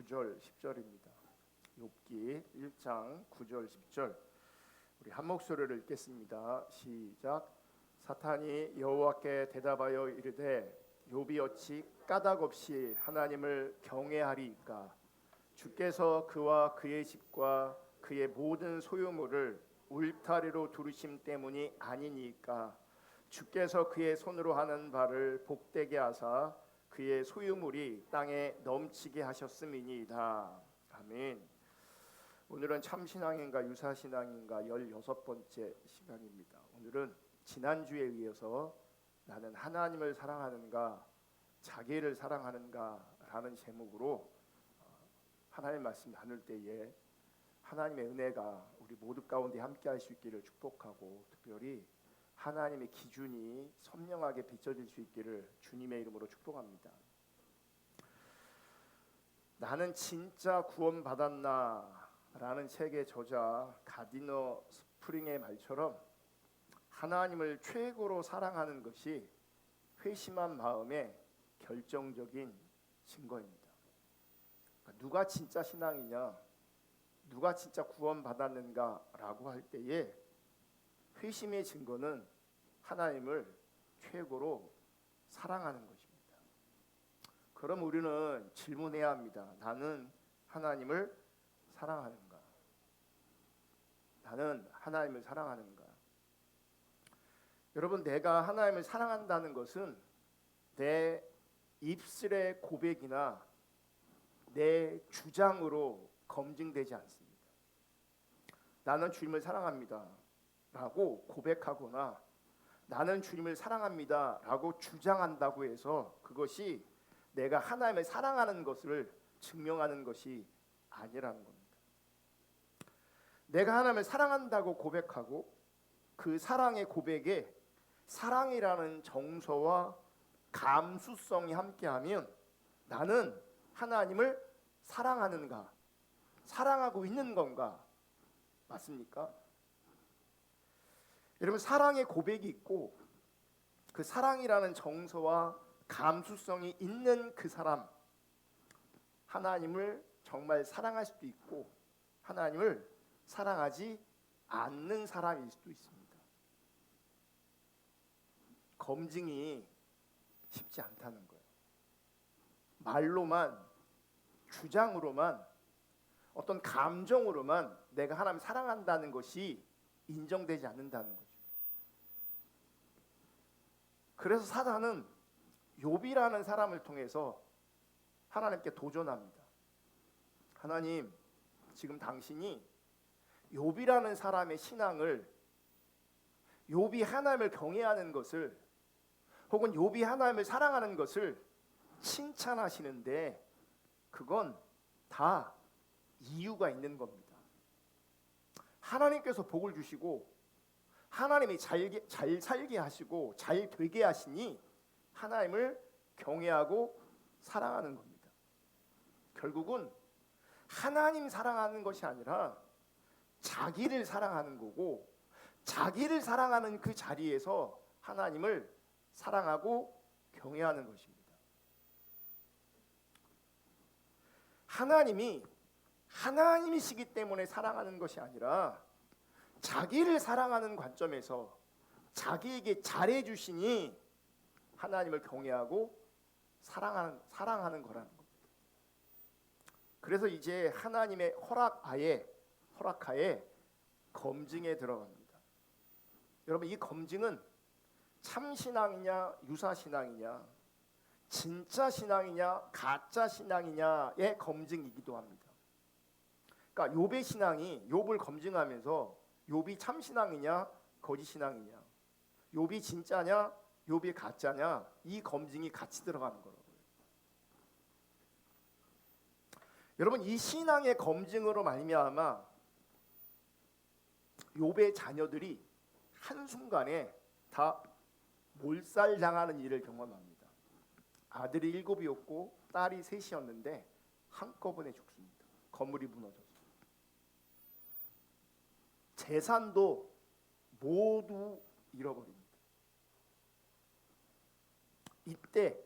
9절 10절입니다. 욥기 1장 9절 10절 우리 한 목소리를 읽겠습니다. 시작. 사탄이 여호와께 대답하여 이르되 욥이 어찌 까닭 없이 하나님을 경외하리이까? 주께서 그와 그의 집과 그의 모든 소유물을 울타리로 두르심 때문이 아니니까? 주께서 그의 손으로 하는 바를 복되게 하사 그의 소유물이 땅에 넘치게 하셨음이니이다. 아멘. 오늘은 참신앙인가 유사신앙인가 16번째 시간입니다. 오늘은 지난주에 이어서 나는 하나님을 사랑하는가 자기를 사랑하는가 라는 제목으로 하나님 말씀 나눌 때에 하나님의 은혜가 우리 모두 가운데 함께 할 수 있기를 축복하고, 특별히 하나님의 기준이 선명하게 비춰질 수 있기를 주님의 이름으로 축복합니다. 나는 진짜 구원받았나 라는 책의 저자 가디너 스프링의 말처럼 하나님을 최고로 사랑하는 것이 회심한 마음의 결정적인 증거입니다. 그러니까 누가 진짜 신앙이냐, 누가 진짜 구원받았는가 라고 할 때에 회심의 증거는 하나님을 최고로 사랑하는 것입니다. 그럼 우리는 질문해야 합니다. 나는 하나님을 사랑하는가? 나는 하나님을 사랑하는가? 여러분, 내가 하나님을 사랑한다는 것은 내 입술의 고백이나 내 주장으로 검증되지 않습니다. 나는 주님을 사랑합니다 라고 고백하거나 나는 주님을 사랑합니다 라고 주장한다고 해서 그것이 내가 하나님을 사랑하는 것을 증명하는 것이 아니라는 겁니다. 내가 하나님을 사랑한다고 고백하고 그 사랑의 고백에 사랑이라는 정서와 감수성이 함께하면 나는 하나님을 사랑하는가, 사랑하고 있는 건가? 맞습니까? 여러분, 사랑의 고백이 있고 그 사랑이라는 정서와 감수성이 있는 그 사람, 하나님을 정말 사랑할 수도 있고 하나님을 사랑하지 않는 사람일 수도 있습니다. 검증이 쉽지 않다는 거예요. 말로만, 주장으로만, 어떤 감정으로만 내가 하나님을 사랑한다는 것이 인정되지 않는다는 거죠. 그래서 사단은 욥이라는 사람을 통해서 하나님께 도전합니다. 하나님, 지금 당신이 욥이라는 사람의 신앙을, 욥이 하나님을 경외하는 것을, 혹은 욥이 하나님을 사랑하는 것을 칭찬하시는데 그건 다 이유가 있는 겁니다. 하나님께서 복을 주시고 하나님이 잘 살게 하시고 잘 되게 하시니 하나님을 경외하고 사랑하는 겁니다. 결국은 하나님 사랑하는 것이 아니라 자기를 사랑하는 거고, 자기를 사랑하는 그 자리에서 하나님을 사랑하고 경외하는 것입니다. 하나님이시기 때문에 사랑하는 것이 아니라 자기를 사랑하는 관점에서 자기에게 잘해주시니 하나님을 경외하고 사랑하는 거라는 겁니다. 그래서 이제 하나님의 허락하에 검증에 들어갑니다. 여러분, 이 검증은 참신앙이냐 유사신앙이냐, 진짜 신앙이냐 가짜 신앙이냐의 검증이기도 합니다. 그러니까 욥의 신앙이 욥을 검증하면서 욥이 참신앙이냐 거짓신앙이냐, 욥이 진짜냐 욥이 가짜냐, 이 검증이 같이 들어가는 거라고요. 여러분, 이 신앙의 검증으로 말미암아 욥의 자녀들이 한순간에 다 몰살당하는 일을 경험합니다. 아들이 7이었고 딸이 3이었는데 한꺼번에 죽습니다. 건물이 무너져서. 재산도 모두 잃어버립니다. 이때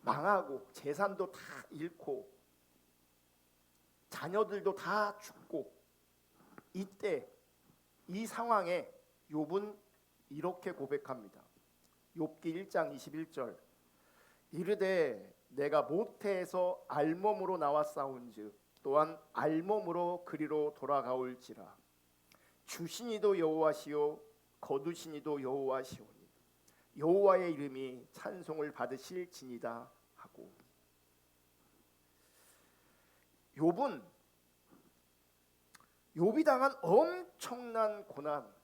망하고 재산도 다 잃고 자녀들도 다 죽고, 이때 이 상황에 욥은 이렇게 고백합니다. 욥기 1장 21절. 이르되 내가 모태에서 알몸으로 나왔사온즉 또한 알몸으로 그리로 돌아가올지라. 주시니도 여호와시요 거두시니도 여호와시오니 여호와의 이름이 찬송을 받으실지니다 하고. 욥이 당한 엄청난 고난,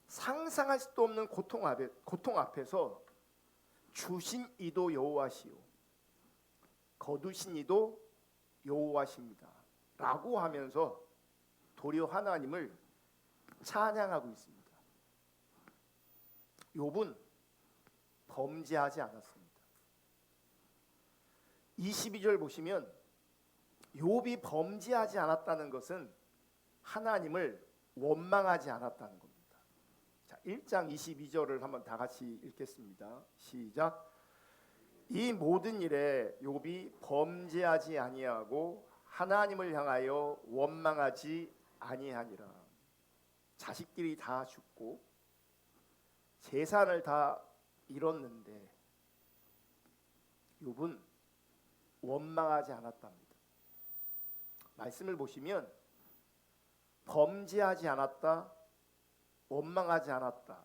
상상할 수도 없는 고통 앞에서 주신 이도 여호와시요 거두신 이도 여호와십니다 라고 하면서 도리어 하나님을 찬양하고 있습니다. 욥은 범죄하지 않았습니다. 22절 보시면 욥이 범죄하지 않았다는 것은 하나님을 원망하지 않았다는 겁니다. 자, 1장 22절을 한번 다 같이 읽겠습니다. 시작. 이 모든 일에 욥이 범죄하지 아니하고 하나님을 향하여 원망하지 아니하니라. 자식들이 다 죽고 재산을 다 잃었는데 욥은 원망하지 않았답니다. 말씀을 보시면 범죄하지 않았다, 원망하지 않았다.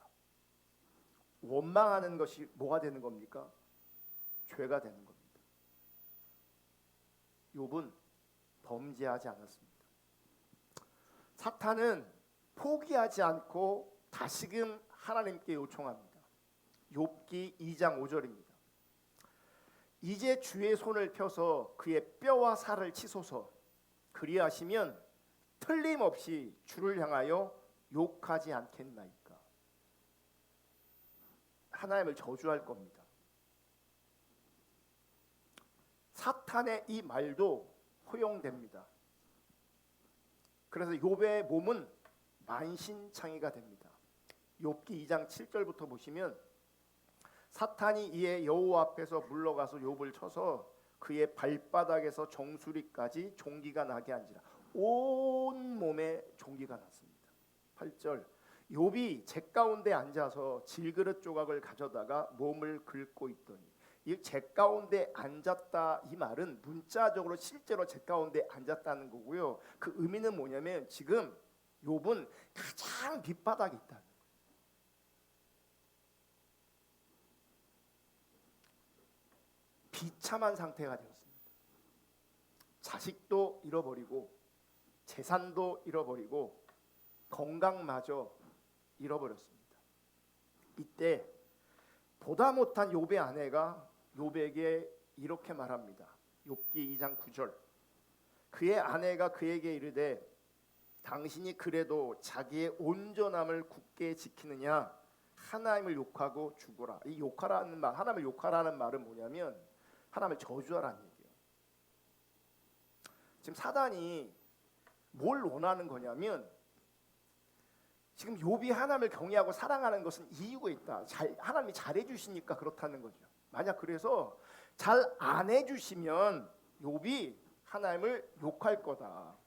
원망하는 것이 뭐가 되는 겁니까? 죄가 되는 겁니다. 욥은 범죄하지 않았습니다. 사탄은 포기하지 않고 다시금 하나님께 요청합니다. 욥기 2장 5절입니다. 이제 주의 손을 펴서 그의 뼈와 살을 치소서. 그리하시면 틀림없이 주를 향하여 욕하지 않겠나이까. 하나님을 저주할 겁니다. 사탄의 이 말도 허용됩니다. 그래서 욥의 몸은 만신창이가 됩니다. 욥기 2장 7절부터 보시면 사탄이 이에 여호와 앞에서 물러가서 욥을 쳐서 그의 발바닥에서 정수리까지 종기가 나게 한지라. 온 몸에 종기가 났습니다. 8절. 욥이 재 가운데 앉아서 질그릇 조각을 가져다가 몸을 긁고 있더니, 이 재 가운데 앉았다, 이 말은 문자적으로 실제로 재 가운데 앉았다는 거고요. 그 의미는 뭐냐면 지금 욥은 가장 밑바닥에 있다. 비참한 상태가 되었습니다. 자식도 잃어버리고 재산도 잃어버리고 건강마저 잃어버렸습니다. 이때 보다 못한 욥의 아내가 욥에게 이렇게 말합니다. 욥기 2장 9절. 그의 아내가 그에게 이르되 당신이 그래도 자기의 온전함을 굳게 지키느냐? 하나님을 욕하고 죽어라. 이 욕하라는 말, 하나님을 욕하라는 말은 뭐냐면 하나님을 저주하라는 얘기예요. 지금 사단이 뭘 원하는 거냐면, 지금 욥이 하나님을 경외하고 사랑하는 것은 이유가 있다. 하나님이 잘해 주시니까 그렇다는 거죠. 만약 그래서 잘 안 해주시면 욥이 하나님을 욕할 거다,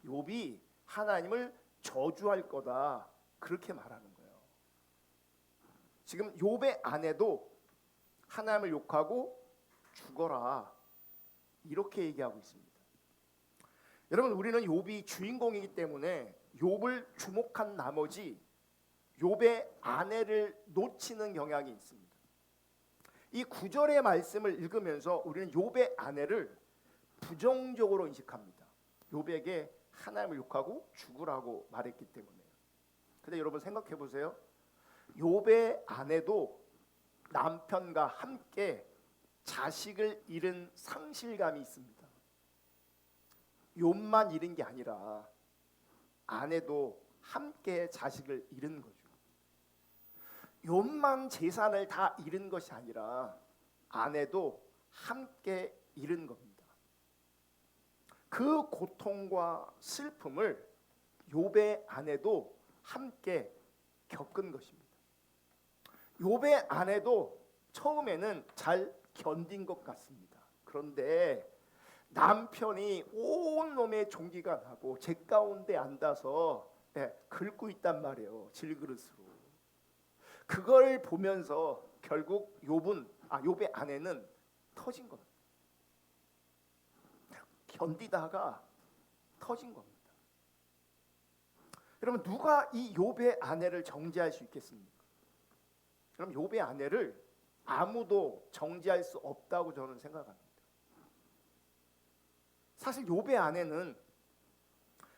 욥이 하나님을 저주할 거다, 그렇게 말하는 거예요. 지금 욥의 아내도 하나님을 욕하고 죽어라, 이렇게 얘기하고 있습니다. 여러분, 우리는 욥이 주인공이기 때문에 욥을 주목한 나머지 욥의 아내를 놓치는 경향이 있습니다. 이 9절의 말씀을 읽으면서 우리는 욥의 아내를 부정적으로 인식합니다. 욥에게 하나님을 욕하고 죽으라고 말했기 때문에. 근데 여러분 생각해 보세요. 욥의 아내도 남편과 함께 자식을 잃은 상실감이 있습니다. 욥만 잃은 게 아니라 아내도 함께 자식을 잃은 거죠. 욥만 재산을 다 잃은 것이 아니라 아내도 함께 잃은 겁니다. 그 고통과 슬픔을 욥의 아내도 함께 겪은 것입니다. 욥의 아내도 처음에는 잘 견딘 것 같습니다. 그런데 남편이 온 놈의 종기가 나고 제 가운데 앉아서 긁고 있단 말이에요. 질그릇으로. 그걸 보면서 결국 욥의 아내는 터진 겁니다. 견디다가 터진 겁니다. 여러분, 누가 이 욥의 아내를 정죄할 수 있겠습니까? 그럼 욥의 아내를 아무도 정죄할 수 없다고 저는 생각합니다. 사실 욥의 아내는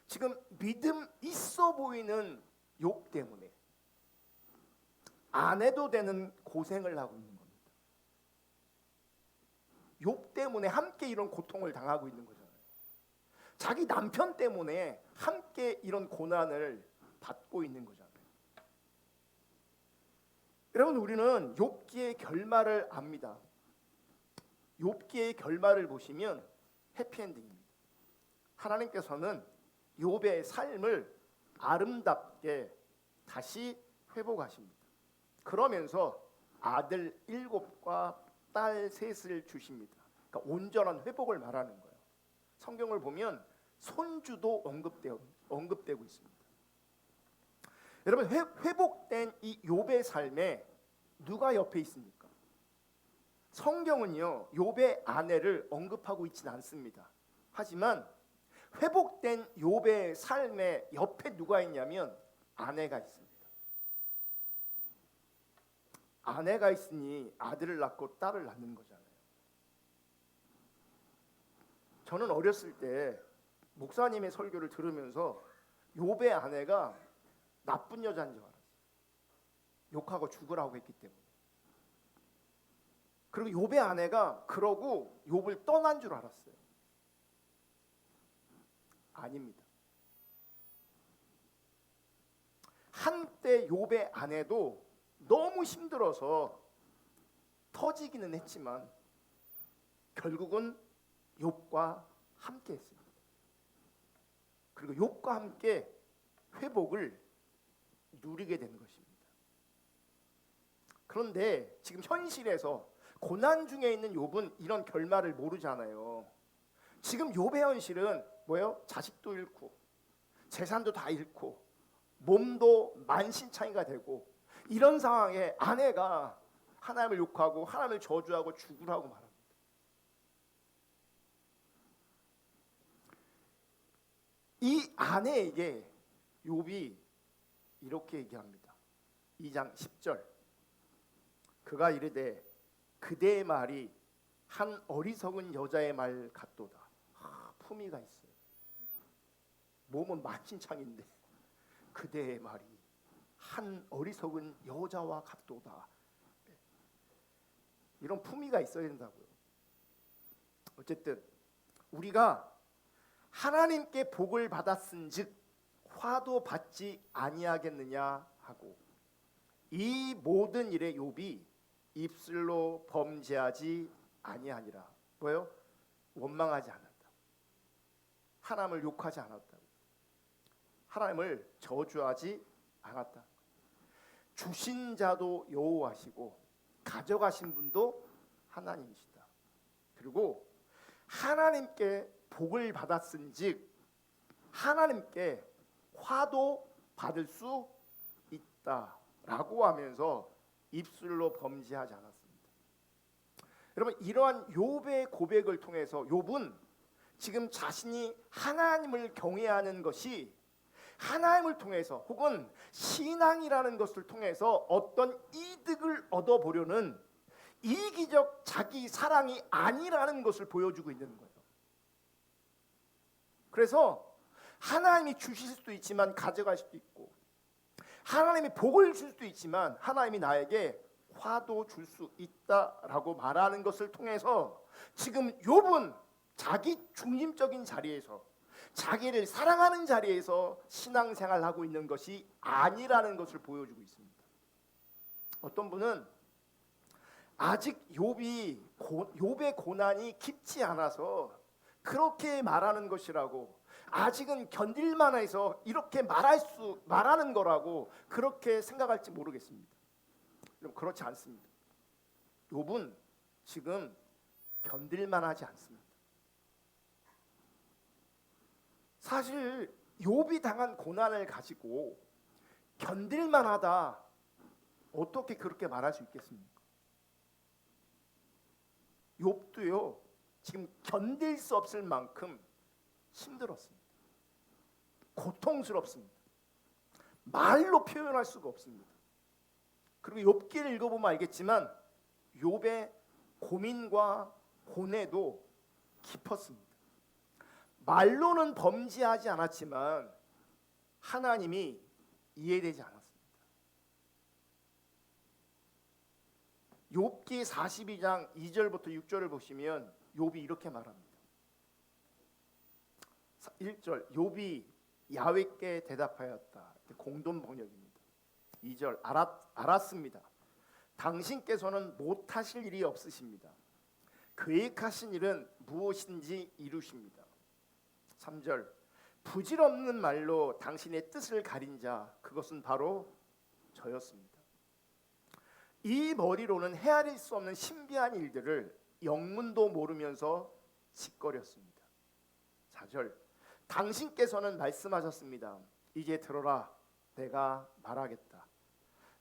지금 믿음 있어 보이는 욥 때문에 안 해도 되는 고생을 하고 있는 겁니다. 욥 때문에 함께 이런 고통을 당하고 있는 거잖아요. 자기 남편 때문에 함께 이런 고난을 받고 있는 거잖아요. 여러분, 우리는 욥기의 결말을 압니다. 욥기의 결말을 보시면 해피엔딩입니다. 하나님께서는 욥의 삶을 아름답게 다시 회복하십니다. 그러면서 아들 7과 딸 3을 주십니다. 그러니까 온전한 회복을 말하는 거예요. 성경을 보면 손주도 언급되고 있습니다. 여러분, 회복된 이 욥의 삶에 누가 옆에 있습니까? 성경은요, 욥의 아내를 언급하고 있지는 않습니다. 하지만 회복된 욥의 삶에 옆에 누가 있냐면 아내가 있습니다. 아내가 있으니 아들을 낳고 딸을 낳는 거잖아요. 저는 어렸을 때 목사님의 설교를 들으면서 욥의 아내가 나쁜 여자인 줄 알았어요. 욕하고 죽으라고 했기 때문에. 그리고 욥의 아내가 그러고 욥을 떠난 줄 알았어요. 아닙니다. 한때 욥의 아내도 너무 힘들어서 터지기는 했지만 결국은 욥과 함께 했습니다. 그리고 욥과 함께 회복을 누리게 된 것입니다. 그런데 지금 현실에서 고난 중에 있는 욥은 이런 결말을 모르잖아요. 지금 욥의 현실은 뭐예요? 자식도 잃고 재산도 다 잃고 몸도 만신창이가 되고 이런 상황에 아내가 하나님을 욕하고 하나님을 저주하고 죽으라고 말합니다. 이 아내에게 욥이 이렇게 얘기합니다. 2장 10절. 그가 이르되 그대의 말이 한 어리석은 여자의 말 같도다. 품위가 있어요. 몸은 만신창인데 그대의 말이 한 어리석은 여자와 같도다. 이런 품위가 있어야 된다고요. 어쨌든 우리가 하나님께 복을 받았은즉 화도 받지 아니하겠느냐 하고 이 모든 일에 욥이 입술로 범죄하지 아니하니라. 뭐요? 원망하지 않았다. 하나님을 욕하지 않았다. 하나님을 저주하지 않았다. 주신 자도 여호와시고 가져가신 분도 하나님이시다. 그리고 하나님께 복을 받았은즉 하나님께 화도 받을 수 있다라고 하면서 입술로 범죄하지 않았습니다. 여러분, 이러한 욥의 고백을 통해서 욥은 지금 자신이 하나님을 경외하는 것이 하나님을 통해서 혹은 신앙이라는 것을 통해서 어떤 이득을 얻어보려는 이기적 자기 사랑이 아니라는 것을 보여주고 있는 거예요. 그래서 하나님이 주실 수도 있지만 가져갈 수도 있고 하나님이 복을 줄 수도 있지만 하나님이 나에게 화도 줄 수 있다라고 말하는 것을 통해서 지금 욥은 자기 중심적인 자리에서 자기를 사랑하는 자리에서 신앙생활을 하고 있는 것이 아니라는 것을 보여주고 있습니다. 어떤 분은 아직 욥의 고난이 깊지 않아서 그렇게 말하는 것이라고, 아직은 견딜만 해서 이렇게 말하는 거라고 그렇게 생각할지 모르겠습니다. 그렇지 않습니다. 욥은 지금 견딜만하지 않습니다. 사실 욥이 당한 고난을 가지고 견딜만하다, 어떻게 그렇게 말할 수 있겠습니까? 욥도요 지금 견딜 수 없을 만큼 힘들었습니다. 고통스럽습니다. 말로 표현할 수가 없습니다. 그리고 욥기를 읽어보면 알겠지만 욥의 고민과 고뇌도 깊었습니다. 말로는 범죄하지 않았지만 하나님이 이해되지 않았습니다. 욥기 42장 2절부터 6절을 보시면 욥이 이렇게 말합니다. 1절, 욥이 야훼께 대답하였다. 공동 번역입니다. 2절, 알았습니다. 당신께서는 못하실 일이 없으십니다. 계획하신 일은 무엇인지 이루십니다. 3절, 부질없는 말로 당신의 뜻을 가린 자, 그것은 바로 저였습니다. 이 머리로는 헤아릴 수 없는 신비한 일들을 영문도 모르면서 짓거렸습니다. 4절, 당신께서는 말씀하셨습니다. 이제 들어라, 내가 말하겠다.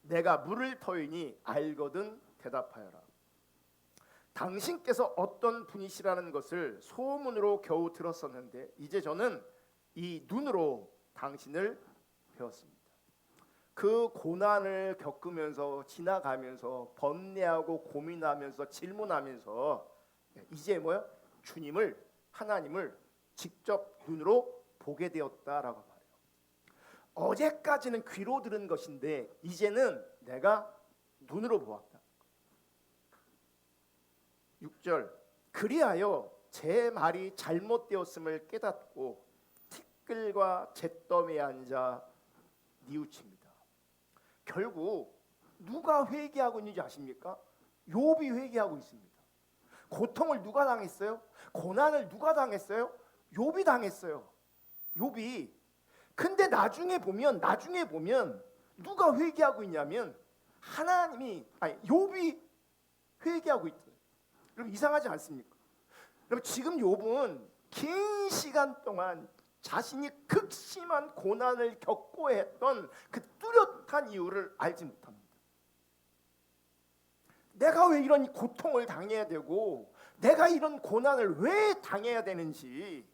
내가 물을 터이니 알거든 대답하여라. 당신께서 어떤 분이시라는 것을 소문으로 겨우 들었었는데 이제 저는 이 눈으로 당신을 배웠습니다. 그 고난을 겪으면서 지나가면서 번뇌하고 고민하면서 질문하면서 이제 뭐야? 주님을, 하나님을 직접 눈으로 보게 되었다라고 말해요. 어제까지는 귀로 들은 것인데 이제는 내가 눈으로 보았다. 6절, 그리하여 제 말이 잘못되었음을 깨닫고 티끌과 잿더미에 앉아 뉘우칩니다. 결국 누가 회개하고 있는지 아십니까? 욥이 회개하고 있습니다. 고통을 누가 당했어요? 고난을 누가 당했어요? 욥이 당했어요. 욥이. 근데 나중에 보면 누가 회개하고 있냐면 욥이 회개하고 있다. 그럼 이상하지 않습니까? 그럼 지금 욥은 긴 시간 동안 자신이 극심한 고난을 겪고 했던 그 뚜렷한 이유를 알지 못합니다. 내가 왜 이런 고통을 당해야 되고 내가 이런 고난을 왜 당해야 되는지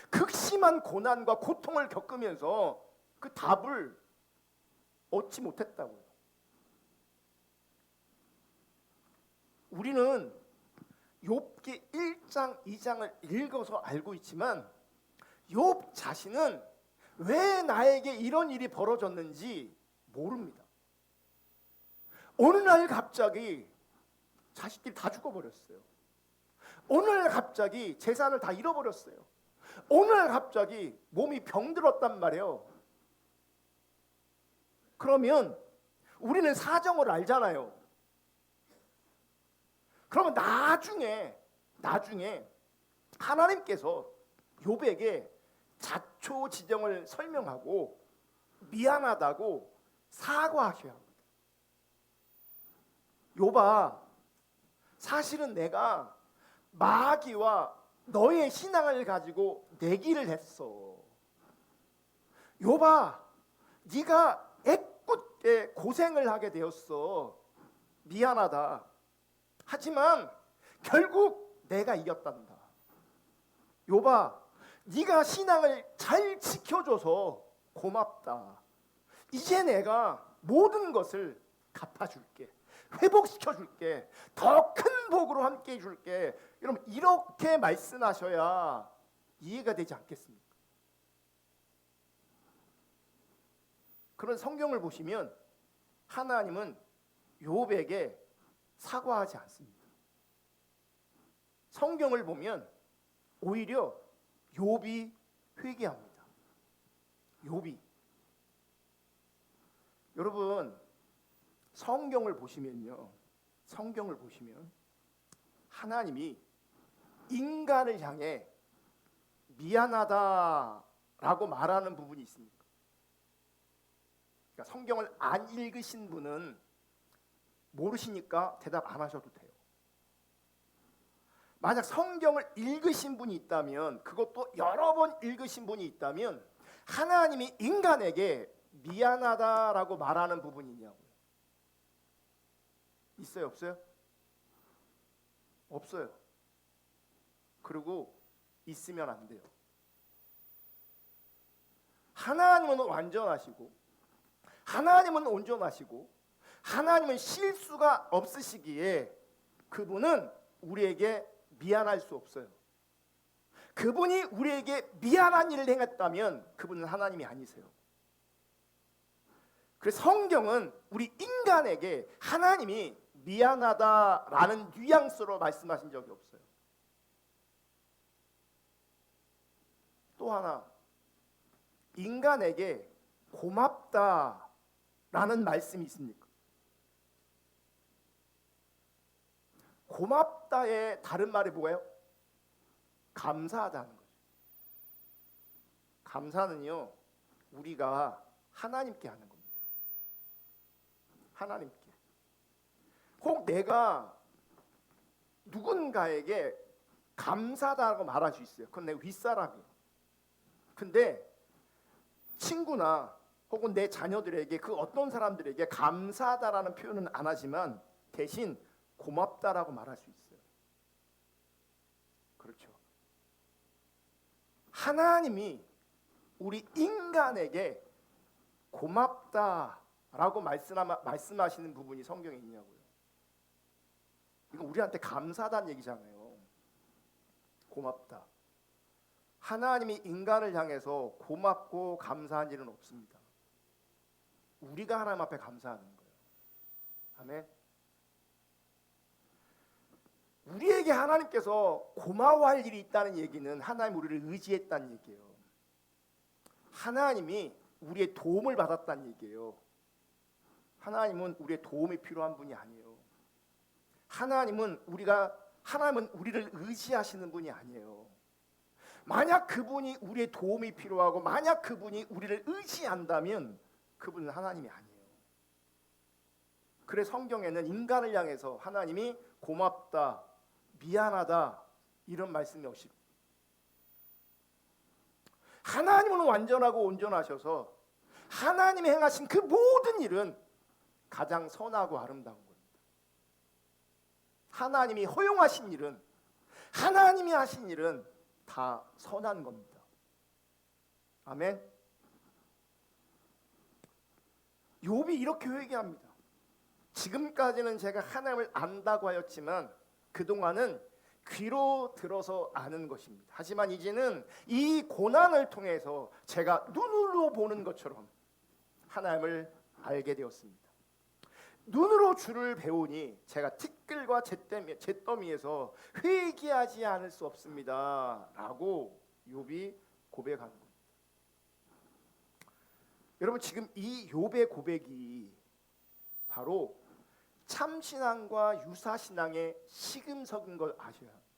극심한 고난과 고통을 겪으면서 그 답을 얻지 못했다고요. 우리는 욥기 1장, 2장을 읽어서 알고 있지만 욥 자신은 왜 나에게 이런 일이 벌어졌는지 모릅니다. 어느 날 갑자기 자식들이 다 죽어버렸어요. 어느 날 갑자기 재산을 다 잃어버렸어요. 어느 날 갑자기 몸이 병들었단 말이에요. 그러면 우리는 사정을 알잖아요. 그러면 나중에 하나님께서 욥에게 자초지정을 설명하고 미안하다고 사과하셔야 합니다. 욥아, 사실은 내가 마귀와 너의 신앙을 가지고 내기를 했어. 욥아, 네가 애꿎게 고생을 하게 되었어. 미안하다. 하지만 결국 내가 이겼단다. 욥아, 네가 신앙을 잘 지켜줘서 고맙다. 이제 내가 모든 것을 갚아줄게. 회복시켜줄게. 더 큰 복으로 함께 해줄게. 여러분, 이렇게 말씀하셔야 이해가 되지 않겠습니까? 그런 성경을 보시면 하나님은 욥에게 사과하지 않습니다. 성경을 보면 오히려 욥이 회개합니다. 욥이. 여러분, 성경을 보시면 하나님이 인간을 향해 미안하다라고 말하는 부분이 있습니다. 그러니까 성경을 안 읽으신 분은 모르시니까 대답 안 하셔도 돼요. 만약 성경을 읽으신 분이 있다면, 그것도 여러 번 읽으신 분이 있다면, 하나님이 인간에게 미안하다라고 말하는 부분이 있냐고요. 있어요, 없어요? 없어요. 그리고 있으면 안 돼요. 하나님은 완전하시고, 하나님은 온전하시고, 하나님은 실수가 없으시기에 그분은 우리에게 미안할 수 없어요. 그분이 우리에게 미안한 일을 행했다면 그분은 하나님이 아니세요. 그래서 성경은 우리 인간에게 하나님이 미안하다라는 뉘앙스로 말씀하신 적이 없어요. 또 하나, 인간에게 고맙다라는 말씀이 있습니까? 고맙다의 다른 말이 뭐예요? 감사하다는 거죠. 감사는요, 우리가 하나님께 하는 겁니다. 하나님께. 혹 내가 누군가에게 감사하다고 말할 수 있어요. 그건 내 윗사람이에요. 근데 친구나 혹은 내 자녀들에게, 그 어떤 사람들에게 감사하다라는 표현은 안 하지만 대신 고맙다라고 말할 수 있어요. 그렇죠. 하나님이 우리 인간에게 고맙다라고 말씀하시는 부분이 성경에 있냐고요. 이거 우리한테 감사하다는 얘기잖아요. 고맙다. 하나님이 인간을 향해서 고맙고 감사한 일은 없습니다. 우리가 하나님 앞에 감사하는 거예요. 아멘. 우리에게 하나님께서 고마워할 일이 있다는 얘기는 하나님 우리를 의지했다는 얘기예요. 하나님이 우리의 도움을 받았다는 얘기예요. 하나님은 우리의 도움이 필요한 분이 아니에요. 하나님은 우리를 의지하시는 분이 아니에요. 만약 그분이 우리의 도움이 필요하고 만약 그분이 우리를 의지한다면 그분은 하나님이 아니에요. 그래서 성경에는 인간을 향해서 하나님이 고맙다, 미안하다 이런 말씀이 없이, 하나님은 완전하고 온전하셔서 하나님이 행하신 그 모든 일은 가장 선하고 아름다운 겁니다. 하나님이 허용하신 일은, 하나님이 하신 일은 다 선한 겁니다. 아멘. 욥이 이렇게 회개합니다. 지금까지는 제가 하나님을 안다고 하였지만 그동안은 귀로 들어서 아는 것입니다. 하지만 이제는 이 고난을 통해서 제가 눈으로 보는 것처럼 하나님을 알게 되었습니다. 눈으로 주를 배우니 제가 티끌과 잿더미에서 회개하지 않을 수 없습니다 라고 욥이 고백하는 겁니다. 여러분, 지금 이 욥의 고백이 바로 참신앙과 유사신앙의 시금석인 걸 아셔야 합니다.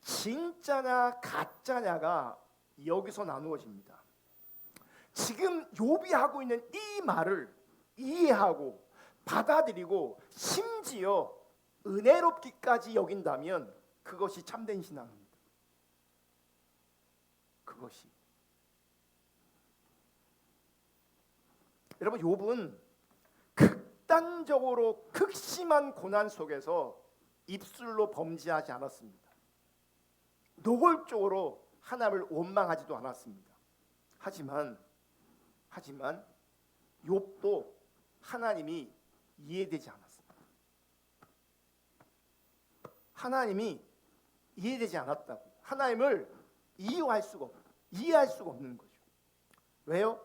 진짜냐 가짜냐가 여기서 나누어집니다. 지금 욥이 하고 있는 이 말을 이해하고 받아들이고 심지어 은혜롭기까지 여긴다면 그것이 참된 신앙입니다. 그것이. 여러분, 욥은 극단적으로 극심한 고난 속에서 입술로 범죄하지 않았습니다. 노골적으로 하나님을 원망하지도 않았습니다. 하지만 욥도 하나님이 이해되지 않았습니다. 하나님이 이해되지 않았다고. 하나님을 이해할 수가 없는 거죠. 왜요?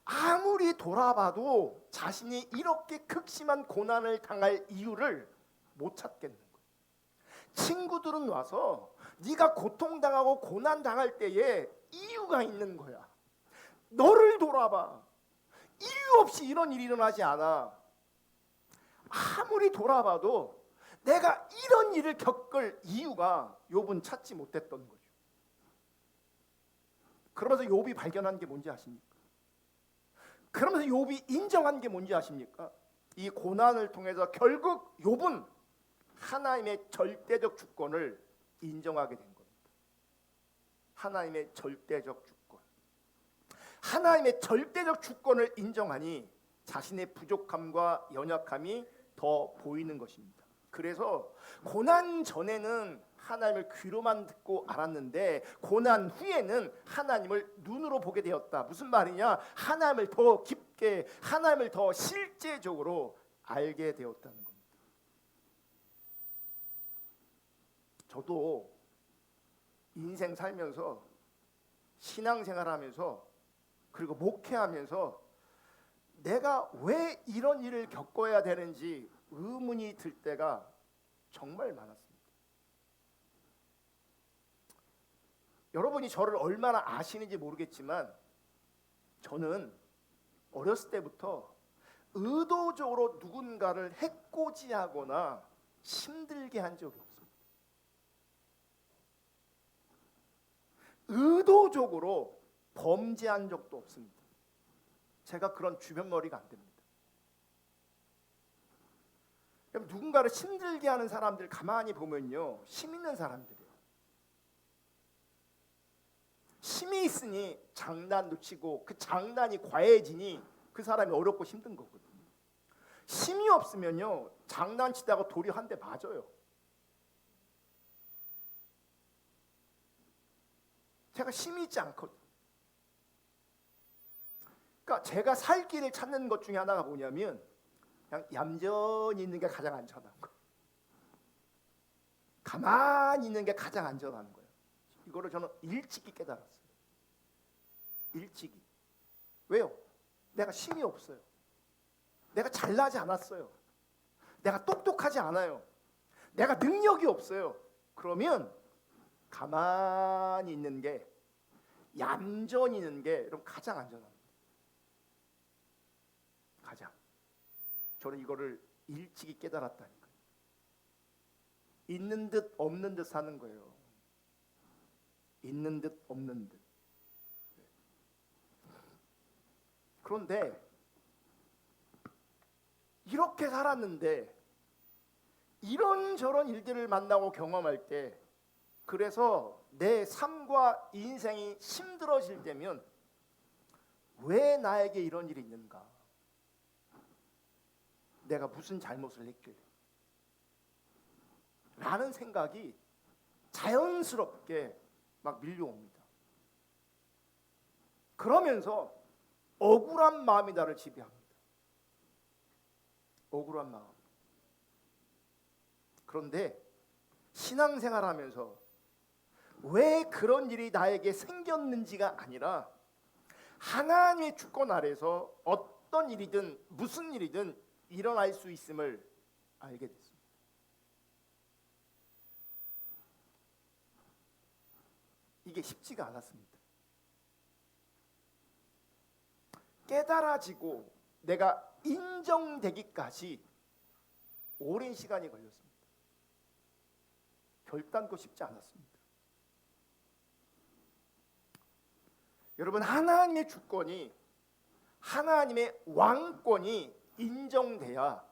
아무리 돌아봐도 자신이 이렇게 극심한 고난을 당할 이유를 못 찾겠는 거예요. 친구들은 와서 네가 고통당하고 고난당할 때에 이유가 있는 거야. 너를 돌아봐. 이유 없이 이런 일이 일어나지 않아. 아무리 돌아봐도 내가 이런 일을 겪을 이유가 욥은 찾지 못했던 거죠. 그러면서 욥이 발견한 게 뭔지 아십니까? 그러면서 욥이 인정한 게 뭔지 아십니까? 이 고난을 통해서 결국 욥은 하나님의 절대적 주권을 인정하게 된 겁니다. 하나님의 절대적 주권. 하나님의 절대적 주권을 인정하니 자신의 부족함과 연약함이 더 보이는 것입니다. 그래서 고난 전에는 하나님을 귀로만 듣고 알았는데 고난 후에는 하나님을 눈으로 보게 되었다. 무슨 말이냐? 하나님을 더 깊게, 하나님을 더 실제적으로 알게 되었다는 겁니다. 저도 인생 살면서 신앙생활하면서 그리고 목회하면서 내가 왜 이런 일을 겪어야 되는지 의문이 들 때가 정말 많았습니다. 여러분이 저를 얼마나 아시는지 모르겠지만 저는 어렸을 때부터 의도적으로 누군가를 해코지하거나 힘들게 한 적이 없습니다. 의도적으로 범죄한 적도 없습니다. 제가 그런 주변머리가 안 됩니다. 누군가를 힘들게 하는 사람들 가만히 보면요, 힘 있는 사람들이에요. 힘이 있으니 장난도 치고 그 장난이 과해지니 그 사람이 어렵고 힘든 거거든요. 힘이 없으면요, 장난치다가 도리어 한 대 맞아요. 제가 힘이 있지 않거든요. 그러니까 제가 살 길을 찾는 것 중에 하나가 뭐냐면 그냥 얌전히 있는 게 가장 안전한 거예요. 가만히 있는 게 가장 안전한 거예요. 이거를 저는 일찍이 깨달았어요. 일찍이. 왜요? 내가 힘이 없어요. 내가 잘나지 않았어요. 내가 똑똑하지 않아요. 내가 능력이 없어요. 그러면 가만히 있는 게, 얌전히 있는 게 여러분 가장 안전합니다. 가장. 저는 이거를 일찍이 깨달았다니까요. 있는 듯 없는 듯 사는 거예요. 있는 듯 없는 듯. 그런데 이렇게 살았는데 이런저런 일들을 만나고 경험할 때, 그래서 내 삶과 인생이 힘들어질 때면 왜 나에게 이런 일이 있는가? 내가 무슨 잘못을 했길래? 라는 생각이 자연스럽게 막 밀려옵니다. 그러면서 억울한 마음이 나를 지배합니다. 억울한 마음. 그런데 신앙생활하면서 왜 그런 일이 나에게 생겼는지가 아니라 하나님의 주권 아래서 어떤 일이든 무슨 일이든 일어날 수 있음을 알게 됐습니다. 이게 쉽지가 않았습니다. 깨달아지고 내가 인정되기까지 오랜 시간이 걸렸습니다. 결단코 쉽지 않았습니다. 여러분, 하나님의 주권이, 하나님의 왕권이 인정돼야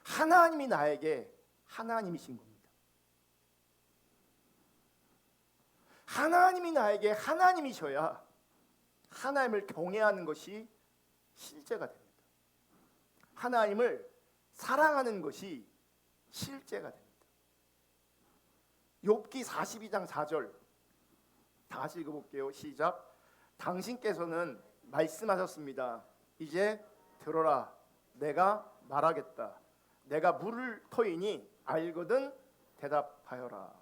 하나님이 나에게 하나님이신 겁니다. 하나님이 나에게 하나님이셔야 하나님을 경외하는 것이 실제가 됩니다. 하나님을 사랑하는 것이 실제가 됩니다. 욥기 42장 4절 다 같이 읽어볼게요. 시작. 당신께서는 말씀하셨습니다. 이제 들어라. 내가 말하겠다. 내가 물을 터이니 알거든 대답하여라.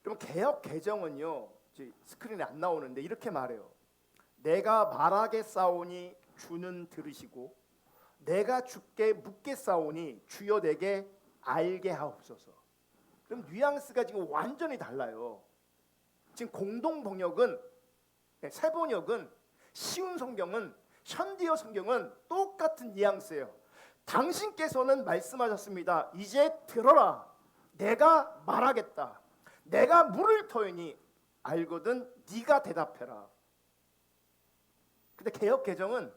그럼 개역 개정은요, 스크린에 안 나오는데 이렇게 말해요. 내가 말하겠사오니 주는 들으시고 내가 주께 묻겠사오니 주여 내게 알게 하옵소서. 그럼 뉘앙스가 지금 완전히 달라요. 지금 공동 번역은, 새 번역은, 쉬운 성경은, 현대어 성경은 똑같은 뉘앙스예요. 당신께서는 말씀하셨습니다. 이제 들어라. 내가 말하겠다. 내가 물을 터이니 알거든 네가 대답해라. 근데 개역 개정은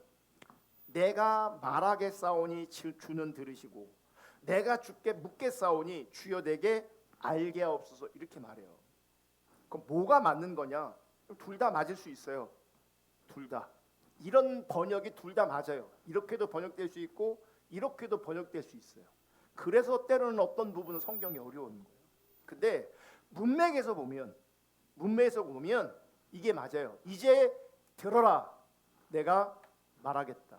내가 말하겠사오니 주는 들으시고 내가 주께 묻겠사오니 주여 내게 알게 하옵소서 이렇게 말해요. 그럼 뭐가 맞는 거냐? 둘 다 맞을 수 있어요. 둘 다. 이런 번역이 둘 다 맞아요. 이렇게도 번역될 수 있고 이렇게도 번역될 수 있어요. 그래서 때로는 어떤 부분은 성경이 어려운 거예요. 근데 문맥에서 보면 이게 맞아요. 이제 들어라. 내가 말하겠다.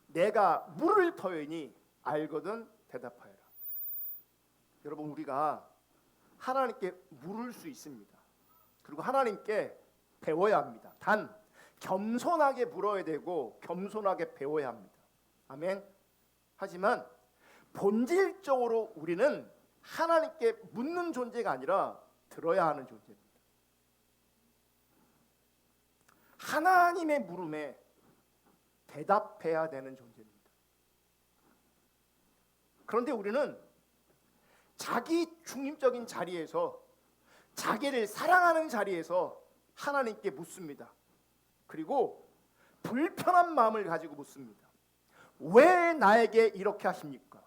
내가 물을 터이니 알거든 대답하여라. 여러분, 우리가 하나님께 물을 수 있습니다. 그리고 하나님께 배워야 합니다. 단 겸손하게 물어야 되고 겸손하게 배워야 합니다. 아멘. 하지만 본질적으로 우리는 하나님께 묻는 존재가 아니라 들어야 하는 존재입니다. 하나님의 물음에 대답해야 되는 존재입니다. 그런데 우리는 자기 중심적인 자리에서, 자기를 사랑하는 자리에서 하나님께 묻습니다. 그리고 불편한 마음을 가지고 묻습니다. 왜 나에게 이렇게 하십니까?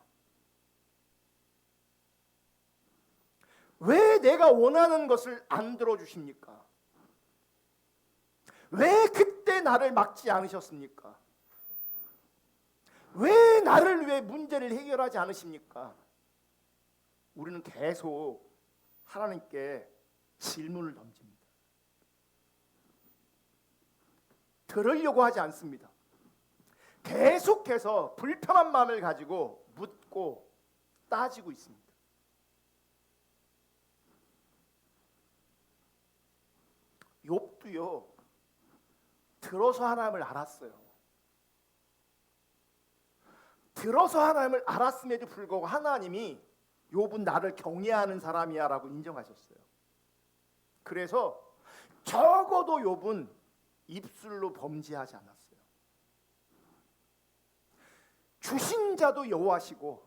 왜 내가 원하는 것을 안 들어주십니까? 왜 그때 나를 막지 않으셨습니까? 왜 나를 위해 문제를 해결하지 않으십니까? 우리는 계속 하나님께 질문을 던집니다. 들으려고 하지 않습니다. 계속해서 불편한 마음을 가지고 묻고 따지고 있습니다. 욥도요, 들어서 하나님을 알았어요. 들어서 하나님을 알았음에도 불구하고 하나님이 욥은 나를 경외하는 사람이야 라고 인정하셨어요. 그래서 적어도 욥은 입술로 범죄하지 않았어요. 주신 자도 여호와시고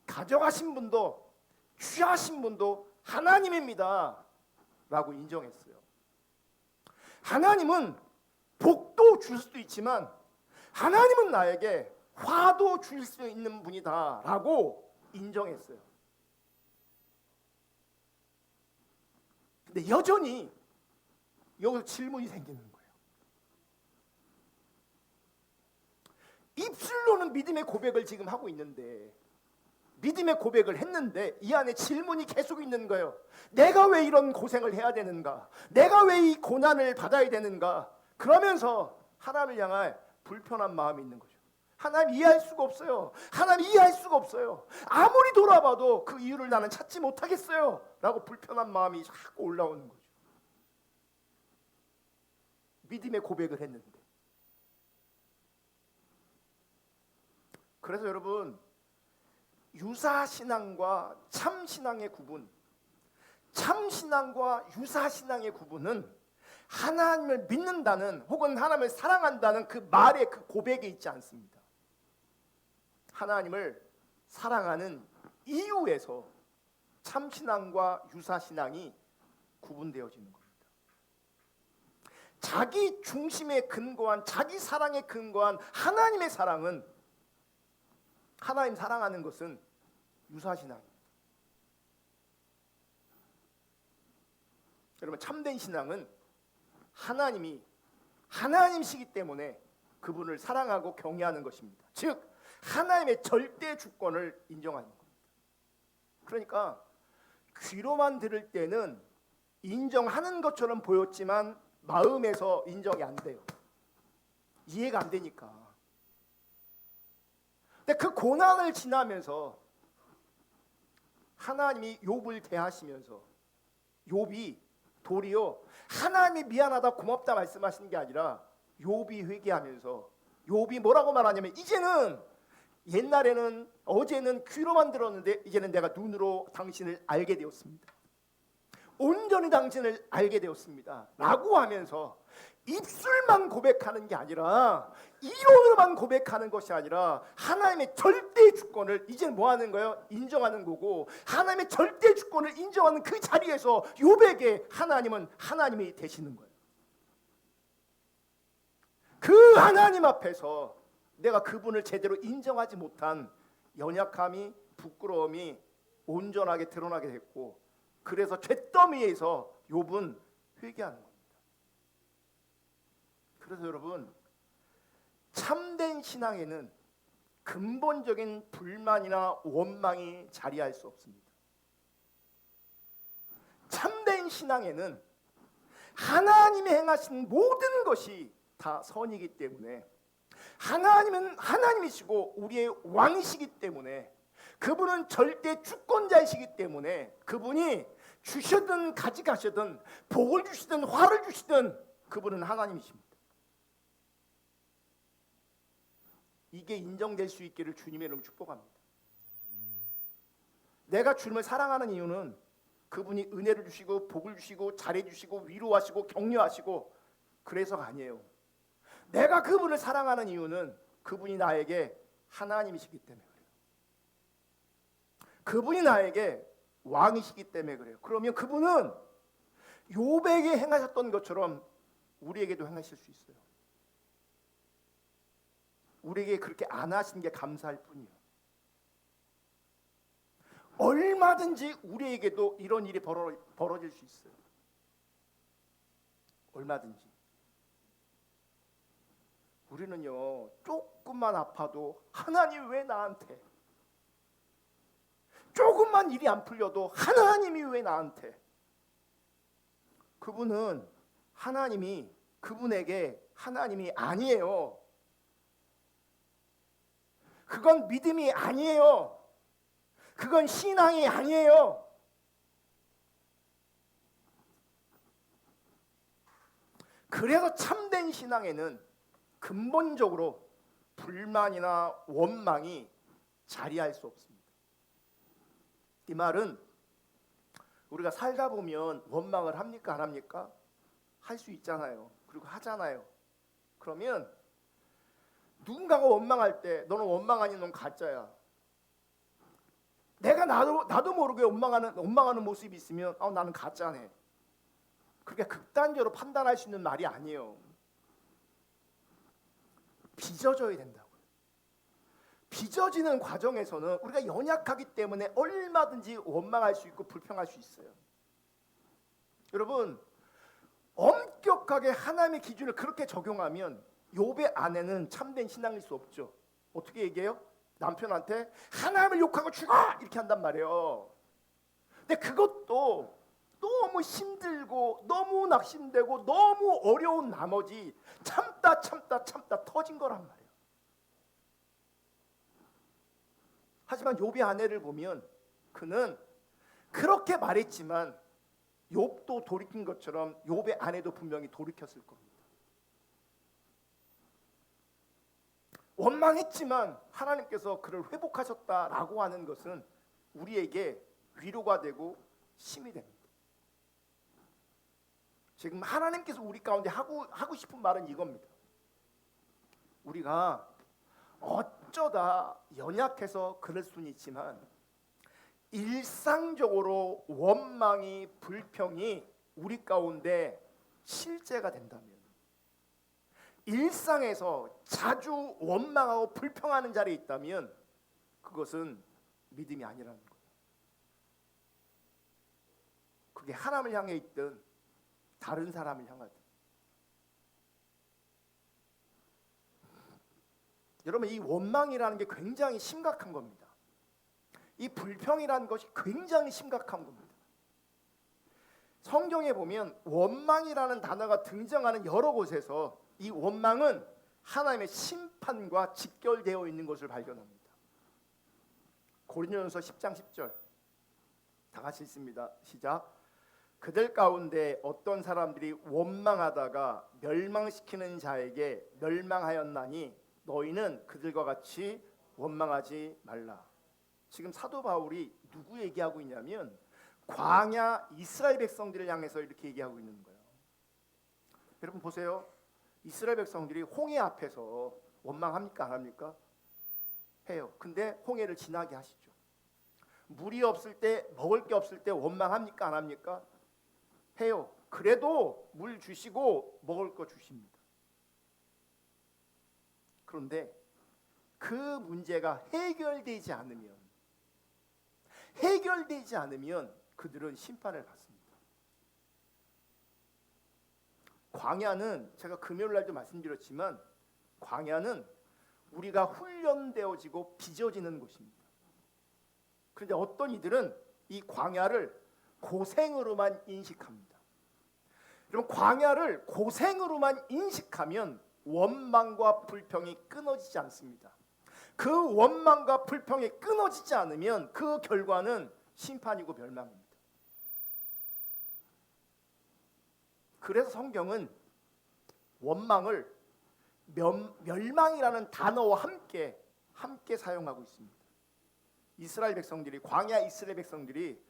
가져가신 분도 취하신 분도 하나님입니다 라고 인정했어요. 하나님은 복도 줄 수도 있지만 하나님은 나에게 화도 줄 수 있는 분이다 라고 인정했어요. 근데 여전히 여기서 질문이 생기는 거예요. 입술로는 믿음의 고백을 지금 하고 있는데, 믿음의 고백을 했는데 이 안에 질문이 계속 있는 거예요. 내가 왜 이런 고생을 해야 되는가? 내가 왜 이 고난을 받아야 되는가? 그러면서 하나님을 향할 불편한 마음이 있는 거죠. 하나님 이해할 수가 없어요. 하나님 이해할 수가 없어요. 아무리 돌아봐도 그 이유를 나는 찾지 못하겠어요 라고 불편한 마음이 자꾸 올라오는 거죠. 믿음의 고백을 했는데. 그래서 여러분, 유사신앙과 참신앙의 구분, 참신앙과 유사신앙의 구분은 하나님을 믿는다는 혹은 하나님을 사랑한다는 그 말의 그 고백에 있지 않습니다. 하나님을 사랑하는 이유에서 참신앙과 유사신앙이 구분되어지는 겁니다. 자기 중심에 근거한, 자기 사랑에 근거한 하나님의 사랑은, 하나님 사랑하는 것은 유사신앙입니다. 여러분, 참된 신앙은 하나님이 하나님이시기 때문에 그분을 사랑하고 경외하는 것입니다. 즉 하나님의 절대 주권을 인정하는 겁니다. 그러니까 귀로만 들을 때는 인정하는 것처럼 보였지만 마음에서 인정이 안 돼요. 이해가 안 되니까. 근데 그 고난을 지나면서 하나님이 욥을 대하시면서 욥이 도리어 하나님이 미안하다 고맙다 말씀하시는 게 아니라 욥이 회개하면서 욥이 뭐라고 말하냐면, 이제는 옛날에는 어제는 귀로만 들었는데 이제는 내가 눈으로 당신을 알게 되었습니다. 온전히 당신을 알게 되었습니다 라고 하면서 입술만 고백하는 게 아니라, 이론으로만 고백하는 것이 아니라 하나님의 절대 주권을 이제 뭐 하는 거예요? 인정하는 거고, 하나님의 절대 주권을 인정하는 그 자리에서 욥에게 하나님은 하나님이 되시는 거예요. 그 하나님 앞에서 내가 그분을 제대로 인정하지 못한 연약함이, 부끄러움이 온전하게 드러나게 됐고, 그래서 잿더미에서 욥은 회개하는 겁니다. 그래서 여러분, 참된 신앙에는 근본적인 불만이나 원망이 자리할 수 없습니다. 참된 신앙에는 하나님이 행하신 모든 것이 다 선이기 때문에, 하나님은 하나님이시고 우리의 왕이시기 때문에, 그분은 절대 주권자이시기 때문에, 그분이 주시든 가져가시든 복을 주시든 화를 주시든 그분은 하나님이십니다. 이게 인정될 수 있기를 주님의 이름으로 축복합니다. 내가 주님을 사랑하는 이유는 그분이 은혜를 주시고 복을 주시고 잘해주시고 위로하시고 격려하시고 그래서가 아니에요. 내가 그분을 사랑하는 이유는 그분이 나에게 하나님이시기 때문에 그래요. 그분이 나에게 왕이시기 때문에 그래요. 그러면 그분은 욥에게 행하셨던 것처럼 우리에게도 행하실 수 있어요. 우리에게 그렇게 안 하신 게 감사할 뿐이에요. 얼마든지 우리에게도 이런 일이 벌어질 수 있어요. 얼마든지. 우리는요, 조금만 아파도 하나님 왜 나한테, 조금만 일이 안 풀려도 하나님이 왜 나한테. 그분은 하나님이 그분에게 하나님이 아니에요. 그건 믿음이 아니에요. 그건 신앙이 아니에요. 그래서 참된 신앙에는 근본적으로 불만이나 원망이 자리할 수 없습니다. 이 말은 우리가 살다 보면 원망을 합니까? 안 합니까? 할 수 있잖아요. 그리고 하잖아요. 그러면 누군가가 원망할 때 너는 원망 아닌 넌 가짜야. 내가 나도 모르게 원망하는 모습이 있으면 나는 가짜네. 그렇게 극단적으로 판단할 수 있는 말이 아니에요. 빚어져야 된다고요. 빚어지는 과정에서는 우리가 연약하기 때문에 얼마든지 원망할 수 있고 불평할 수 있어요. 여러분, 엄격하게 하나님의 기준을 그렇게 적용하면 욥의 아내는 참된 신앙일 수 없죠. 어떻게 얘기해요? 남편한테 하나님을 욕하고 죽어! 이렇게 한단 말이에요. 근데 그것도 너무 힘들고 너무 낙심되고 너무 어려운 나머지 참다 터진 거란 말이에요. 하지만 욥의 아내를 보면 그는 그렇게 말했지만 욥도 돌이킨 것처럼 욥의 아내도 분명히 돌이켰을 겁니다. 원망했지만 하나님께서 그를 회복하셨다라고 하는 것은 우리에게 위로가 되고 힘이 됩니다. 지금 하나님께서 우리 가운데 하고 싶은 말은 이겁니다. 우리가 어쩌다 연약해서 그럴 수는 있지만 일상적으로 원망이 불평이 우리 가운데 실제가 된다면, 일상에서 자주 원망하고 불평하는 자리에 있다면 그것은 믿음이 아니라는 거예요. 그게 하나님을 향해 있든 다른 사람을 향하든. 여러분, 이 원망이라는 게 굉장히 심각한 겁니다. 이 불평이라는 것이 굉장히 심각한 겁니다. 성경에 보면 원망이라는 단어가 등장하는 여러 곳에서 이 원망은 하나님의 심판과 직결되어 있는 것을 발견합니다. 고린도전서 10장 10절 다 같이 읽습니다. 시작. 그들 가운데 어떤 사람들이 원망하다가 멸망시키는 자에게 멸망하였나니 너희는 그들과 같이 원망하지 말라. 지금 사도 바울이 누구 얘기하고 있냐면 광야 이스라엘 백성들을 향해서 이렇게 얘기하고 있는 거예요. 여러분 보세요. 이스라엘 백성들이 홍해 앞에서 원망합니까? 안 합니까? 해요. 근데 홍해를 지나게 하시죠. 물이 없을 때, 먹을 게 없을 때 원망합니까? 안 합니까? 해요. 그래도 물 주시고 먹을 거 주십니다. 그런데 그 문제가 해결되지 않으면 해결되지 않으면 그들은 심판을 받습니다. 광야는 제가 금요일 날도 말씀드렸지만 광야는 우리가 훈련되어지고 빚어지는 곳입니다. 그런데 어떤 이들은 이 광야를 고생으로만 인식합니다. 여러분, 광야를 고생으로만 인식하면 원망과 불평이 끊어지지 않습니다. 그 원망과 불평이 끊어지지 않으면 그 결과는 심판이고 멸망입니다. 그래서 성경은 원망을 멸망이라는 단어와 함께 사용하고 있습니다. 이스라엘 백성들이, 광야 이스라엘 백성들이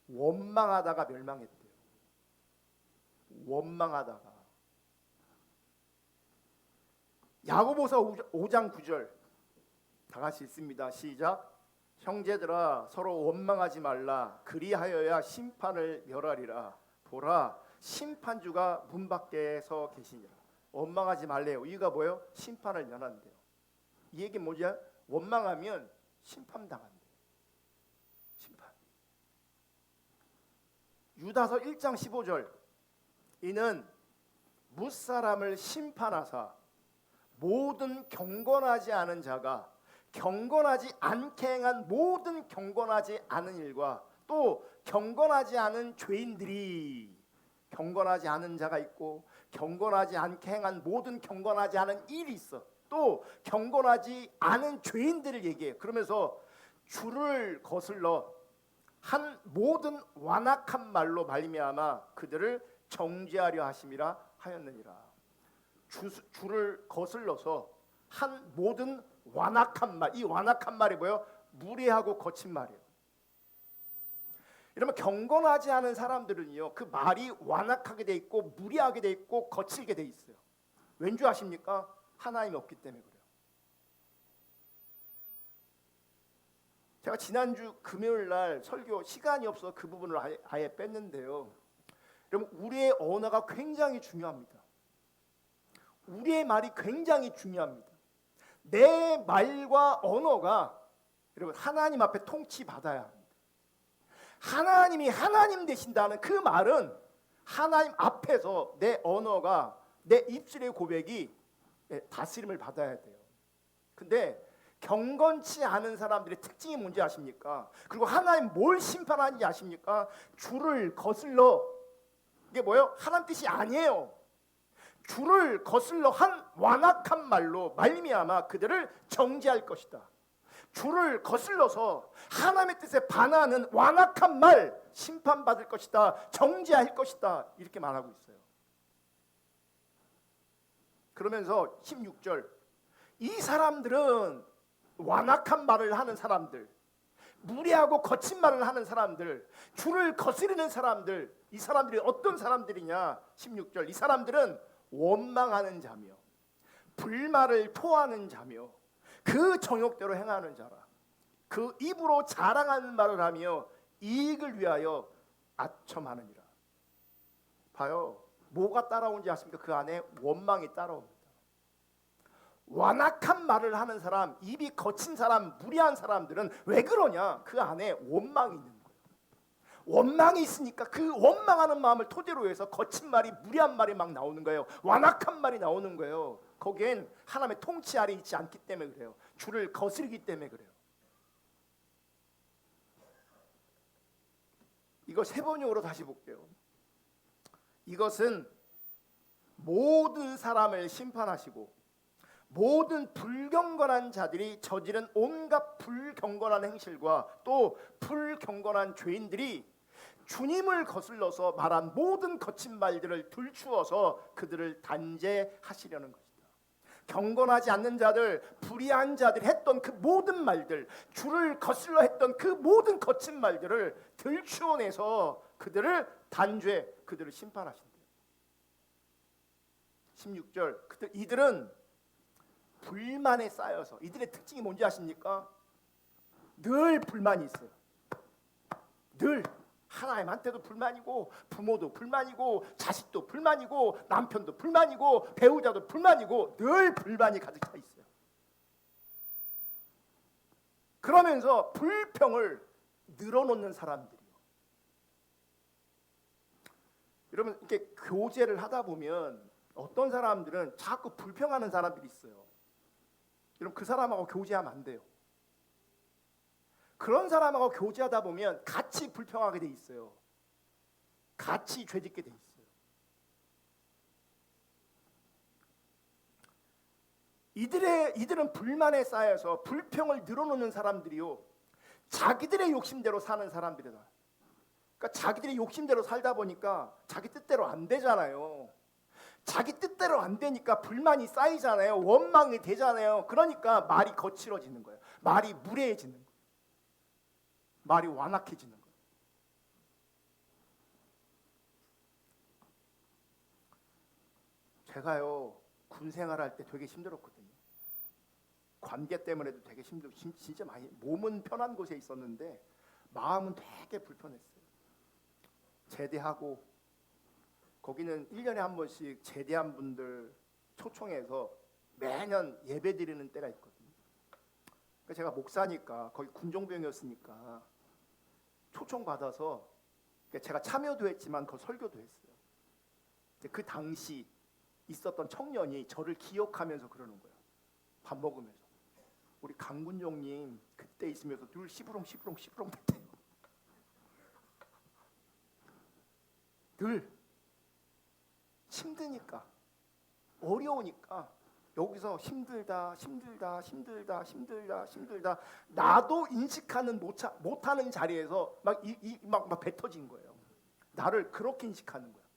원망하다가 멸망했대요. 원망하다가. 야고보서 5장 9절 다 같이 읽습니다. 시작. 형제들아 서로 원망하지 말라. 그리하여야 심판을 멸하리라. 보라, 심판주가 문 밖에서 계시니라. 원망하지 말래요. 이유가 뭐예요? 심판을 면한대요. 이 얘기 뭐지? 원망하면 심판당한대요. 심판. 유다서 1장 15절. 이는 무사람을 심판하사 모든 경건하지 않은 자가 경건하지 않게 행한 모든 경건하지 않은 일과 또 경건하지 않은 죄인들이, 경건하지 않은 자가 있고 경건하지 않게 행한 모든 경건하지 않은 일이 있어. 또 경건하지 않은 죄인들을 얘기해요. 그러면서 주를 거슬러 한 모든 완악한 말로 말미암아 그들을 정죄하려 하심이라 하였느니라. 주를 거슬러서 한 모든 완악한 말, 이 완악한 말이 뭐예요? 무례하고 거친 말이에요. 이러면 경건하지 않은 사람들은요, 그 말이 완악하게 돼 있고 무례하게 돼 있고 거칠게 돼 있어요. 왠지 아십니까? 하나님이 없기 때문에 그래요. 제가 지난주 금요일 날 설교 시간이 없어서 그 부분을 아예 뺐는데요. 여러분, 우리의 언어가 굉장히 중요합니다. 우리의 말이 굉장히 중요합니다. 내 말과 언어가 여러분 하나님 앞에 통치받아야 합니다. 하나님이 하나님 되신다는 그 말은 하나님 앞에서 내 언어가, 내 입술의 고백이 다스림을 받아야 돼요. 근데 경건치 않은 사람들의 특징이 뭔지 아십니까? 그리고 하나님 뭘 심판하는지 아십니까? 주를 거슬러, 이게 뭐예요? 하나님 뜻이 아니에요. 주를 거슬러 한 완악한 말로 말미암아 그들을 정죄할 것이다. 주를 거슬러서 하나님의 뜻에 반하는 완악한 말 심판받을 것이다. 정죄할 것이다. 이렇게 말하고 있어요. 그러면서 16절, 이 사람들은 완악한 말을 하는 사람들, 무례하고 거친 말을 하는 사람들, 주를 거스르는 사람들, 이 사람들이 어떤 사람들이냐? 16절, 이 사람들은 원망하는 자며 불말을 토하는 자며 그 정욕대로 행하는 자라. 그 입으로 자랑하는 말을 하며 이익을 위하여 아첨하느니라. 봐요, 뭐가 따라오는지 아십니까? 그 안에 원망이 따라옵니다. 완악한 말을 하는 사람, 입이 거친 사람, 무례한 사람들은 왜 그러냐? 그 안에 원망이 있는 거예요. 원망이 있으니까 그 원망하는 마음을 토대로 해서 거친 말이, 무례한 말이 막 나오는 거예요. 완악한 말이 나오는 거예요. 거기엔 하나님의 통치 아래 있지 않기 때문에 그래요. 주를 거스르기 때문에 그래요. 이거 세 번역으로 다시 볼게요. 이것은 모든 사람을 심판하시고 모든 불경건한 자들이 저지른 온갖 불경건한 행실과 또 불경건한 죄인들이 주님을 거슬러서 말한 모든 거친 말들을 들추어서 그들을 단죄하시려는 것이다. 경건하지 않는 자들, 불의한 자들이 했던 그 모든 말들, 주를 거슬러 했던 그 모든 거친 말들을 들추어내서 그들을 단죄, 그들을 심판하신대요. 16절, 이들은 불만에 쌓여서, 이들의 특징이 뭔지 아십니까? 늘 불만이 있어요. 늘 하나님한테도 불만이고, 부모도 불만이고, 자식도 불만이고, 남편도 불만이고, 배우자도 불만이고, 늘 불만이 가득 차 있어요. 그러면서 불평을 늘어놓는 사람들이요. 여러분 이렇게 교제를 하다 보면 어떤 사람들은 자꾸 불평하는 사람들이 있어요. 여러분 그 사람하고 교제하면 안 돼요. 그런 사람하고 교제하다 보면 같이 불평하게 돼 있어요. 같이 죄짓게 돼 있어요. 이들은 불만에 쌓여서 불평을 늘어놓는 사람들이요, 자기들의 욕심대로 사는 사람들이다. 그러니까 자기들의 욕심대로 살다 보니까 자기 뜻대로 안 되잖아요. 자기 뜻대로 안 되니까 불만이 쌓이잖아요. 원망이 되잖아요. 그러니까 말이 거칠어지는 거예요. 말이 무례해지는 거예요. 말이 완악해지는 거예요. 제가요 군 생활할 때 되게 힘들었거든요. 관계 때문에도 되게 힘들고 진짜 많이, 몸은 편한 곳에 있었는데 마음은 되게 불편했어요. 제대하고 거기는 1년에 한 번씩 제대한 분들 초청해서 매년 예배 드리는 때가 있거든요. 그러니까 제가 목사니까 거기 군종병이었으니까 초청받아서 제가 참여도 했지만 그 설교도 했어요. 그 당시 있었던 청년이 저를 기억하면서 그러는 거예요. 밥 먹으면서 우리 강군종님 그때 있으면서 늘 시부렁 대요. 늘 힘드니까, 어려우니까 여기서 힘들다 나도 인식하는 못하는 자리에서 막 뱉어진 거예요. 나를 그렇게 인식하는 거예요.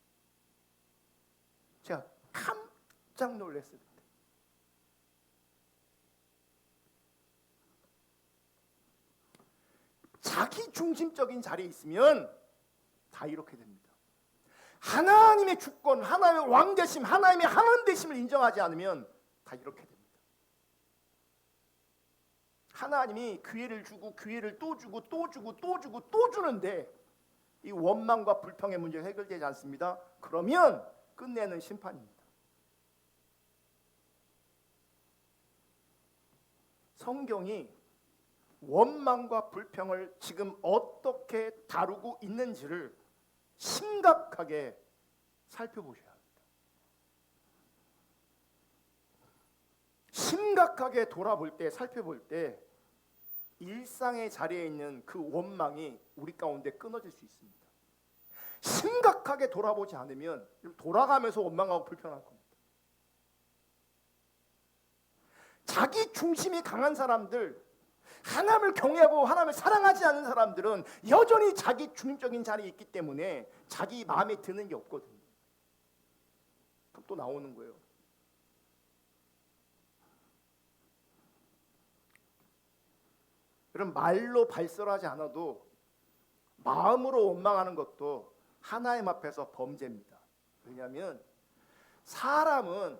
제가 깜짝 놀랐어요. 자기 중심적인 자리에 있으면 다 이렇게 됩니다. 하나님의 주권, 하나님의 왕되심, 하나님의 하나님 되심을 인정하지 않으면 다 이렇게 됩니다. 하나님이 기회를 주고 기회를 또 주고 또 주는데 이 원망과 불평의 문제가 해결되지 않습니다. 그러면 끝내는 심판입니다. 성경이 원망과 불평을 지금 어떻게 다루고 있는지를 심각하게 살펴보셔야 합니다. 심각하게 돌아볼 때, 살펴볼 때 일상의 자리에 있는 그 원망이 우리 가운데 끊어질 수 있습니다. 심각하게 돌아보지 않으면 돌아가면서 원망하고 불평할 겁니다. 자기 중심이 강한 사람들, 하나님을 경외하고 하나님을 사랑하지 않는 사람들은 여전히 자기 중심적인 자리에 있기 때문에 자기 마음에 드는 게 없거든요. 그럼 또 나오는 거예요. 여러분 말로 발설하지 않아도 마음으로 원망하는 것도 하나님 앞에서 범죄입니다. 왜냐하면 사람은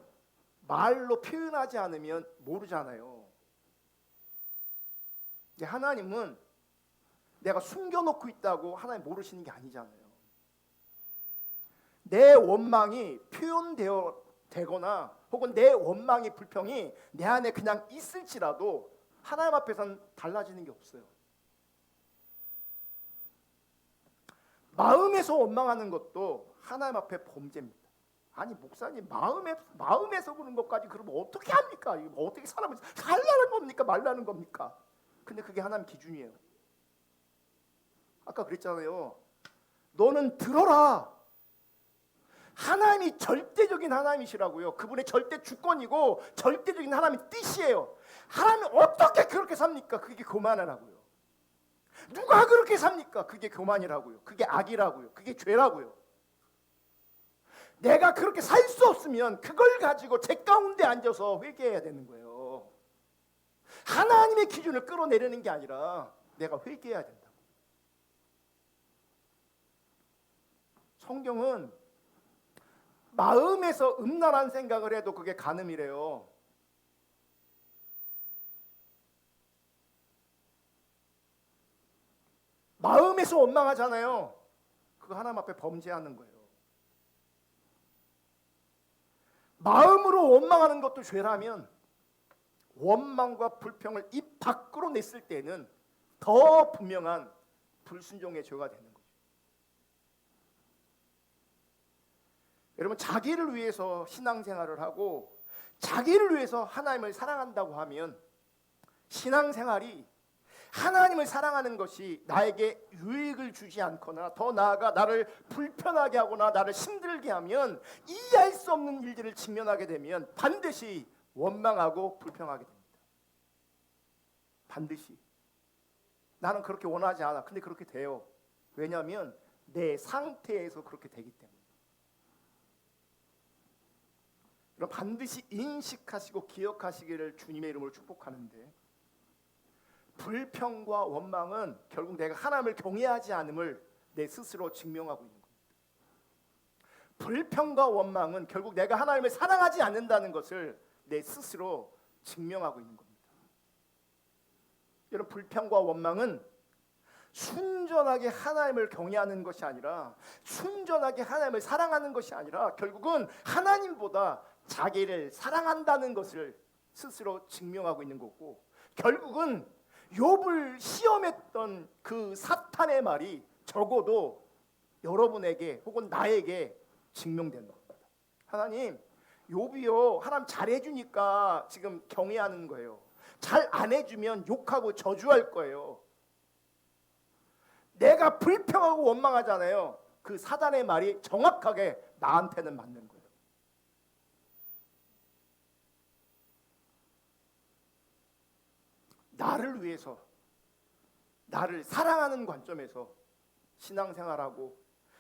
말로 표현하지 않으면 모르잖아요. 하나님은 내가 숨겨놓고 있다고 하나님 모르시는 게 아니잖아요. 내 원망이 표현되거나 혹은 내 원망의 불평이 내 안에 그냥 있을지라도 하나님 앞에서는 달라지는 게 없어요. 마음에서 원망하는 것도 하나님 앞에 범죄입니다. 아니 목사님 마음에서 그런 것까지 그러면 어떻게 합니까? 어떻게 사람을 살라는 겁니까? 말라는 겁니까? 근데 그게 하나님 기준이에요. 아까 그랬잖아요. 너는 들어라. 하나님이 절대적인 하나님이시라고요. 그분의 절대 주권이고 절대적인 하나님의 뜻이에요. 하나님이 어떻게 그렇게 삽니까? 그게 교만이라고요. 누가 그렇게 삽니까? 그게 교만이라고요. 그게 악이라고요. 그게 죄라고요. 내가 그렇게 살 수 없으면 그걸 가지고 제 가운데 앉아서 회개해야 되는 거예요. 하나님의 기준을 끌어내리는 게 아니라 내가 회개해야 된다. 성경은 마음에서 음란한 생각을 해도 그게 간음이래요. 마음에서 원망하잖아요. 그거 하나님 앞에 범죄하는 거예요. 마음으로 원망하는 것도 죄라면 원망과 불평을 입 밖으로 냈을 때는 더 분명한 불순종의 죄가 되는 거죠. 여러분, 자기를 위해서 신앙생활을 하고 자기를 위해서 하나님을 사랑한다고 하면 신앙생활이 하나님을 사랑하는 것이 나에게 유익을 주지 않거나 더 나아가 나를 불편하게 하거나 나를 힘들게 하면 이해할 수 없는 일들을 직면하게 되면 반드시 원망하고 불평하게 됩니다. 반드시. 나는 그렇게 원하지 않아. 근데 그렇게 돼요. 왜냐하면 내 상태에서 그렇게 되기 때문에. 그럼 반드시 인식하시고 기억하시기를 주님의 이름으로 축복하는데, 불평과 원망은 결국 내가 하나님을 경외하지 않음을 내 스스로 증명하고 있는 겁니다. 불평과 원망은 결국 내가 하나님을 사랑하지 않는다는 것을 내 스스로 증명하고 있는 겁니다. 여러분, 불평과 원망은 순전하게 하나님을 경외하는 것이 아니라, 순전하게 하나님을 사랑하는 것이 아니라 결국은 하나님보다 자기를 사랑한다는 것을 스스로 증명하고 있는 거고, 결국은 욥을 시험했던 그 사탄의 말이 적어도 여러분에게 혹은 나에게 증명되는 겁니다. 하나님, 욥이요, 하나님 잘해주니까 지금 경외하는 거예요. 잘 안 해주면 욕하고 저주할 거예요. 내가 불평하고 원망하잖아요. 그 사단의 말이 정확하게 나한테는 맞는 거예요. 나를 위해서, 나를 사랑하는 관점에서 신앙생활하고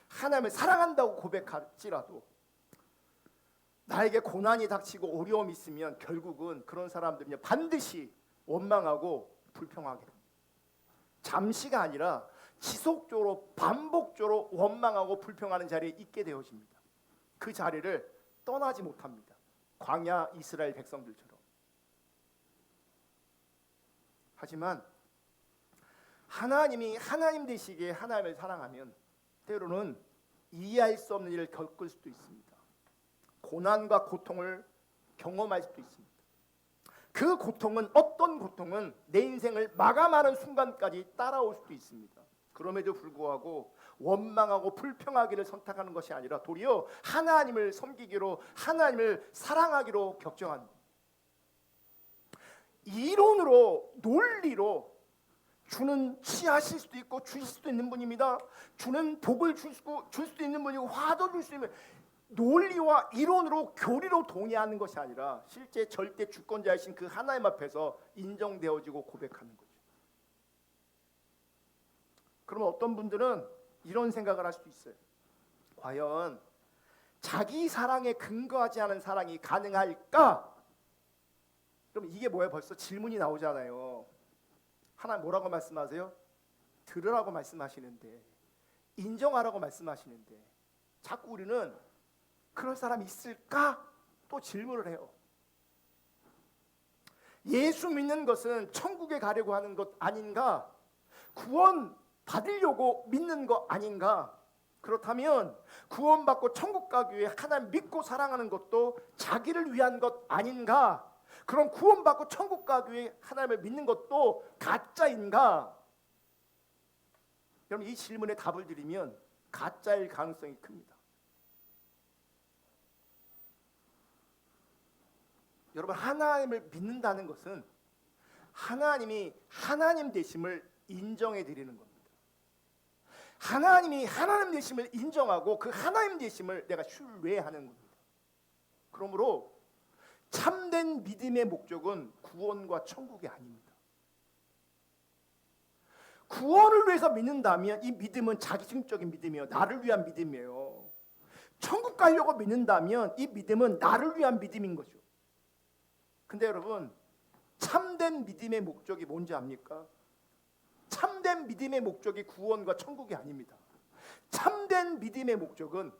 하나님을 사랑한다고 고백할지라도 나에게 고난이 닥치고 어려움이 있으면 결국은 그런 사람들은 반드시 원망하고 불평하게 됩니다. 잠시가 아니라 지속적으로 반복적으로 원망하고 불평하는 자리에 있게 되어집니다. 그 자리를 떠나지 못합니다. 광야 이스라엘 백성들처럼. 하지만 하나님이 하나님 되시기에 하나님을 사랑하면 때로는 이해할 수 없는 일을 겪을 수도 있습니다. 고난과 고통을 경험할 수도 있습니다. 그 고통은, 어떤 고통은 내 인생을 마감하는 순간까지 따라올 수도 있습니다. 그럼에도 불구하고 원망하고 불평하기를 선택하는 것이 아니라 도리어 하나님을 섬기기로, 하나님을 사랑하기로 결정하는 겁니다. 이론으로, 논리로 주는 치하실 수도 있고 주실 수도 있는 분입니다. 주는 복을 줄 수도 있는 분이고 화도 줄 수 있는, 논리와 이론으로 교리로 동의하는 것이 아니라 실제 절대 주권자이신 그 하나님 앞에서 인정되어지고 고백하는 거죠. 그러면 어떤 분들은 이런 생각을 할 수도 있어요. 과연 자기 사랑에 근거하지 않은 사랑이 가능할까? 그럼 이게 뭐예요? 벌써 질문이 나오잖아요. 하나님 뭐라고 말씀하세요? 들으라고 말씀하시는데, 인정하라고 말씀하시는데 자꾸 우리는 그럴 사람이 있을까? 또 질문을 해요. 예수 믿는 것은 천국에 가려고 하는 것 아닌가? 구원 받으려고 믿는 거 아닌가? 그렇다면 구원받고 천국 가기 위해 하나님 믿고 사랑하는 것도 자기를 위한 것 아닌가? 그럼 구원받고 천국 가기 위해 하나님을 믿는 것도 가짜인가? 여러분, 이 질문에 답을 드리면 가짜일 가능성이 큽니다. 여러분, 하나님을 믿는다는 것은 하나님이 하나님 되심을 인정해 드리는 겁니다. 하나님이 하나님 되심을 인정하고 그 하나님 되심을 내가 신뢰하는 겁니다. 그러므로 참된 믿음의 목적은 구원과 천국이 아닙니다. 구원을 위해서 믿는다면 이 믿음은 자기중적인 믿음이에요. 나를 위한 믿음이에요. 천국 가려고 믿는다면 이 믿음은 나를 위한 믿음인 거죠. 근데 여러분, 참된 믿음의 목적이 뭔지 압니까? 참된 믿음의 목적이 구원과 천국이 아닙니다. 참된 믿음의 목적은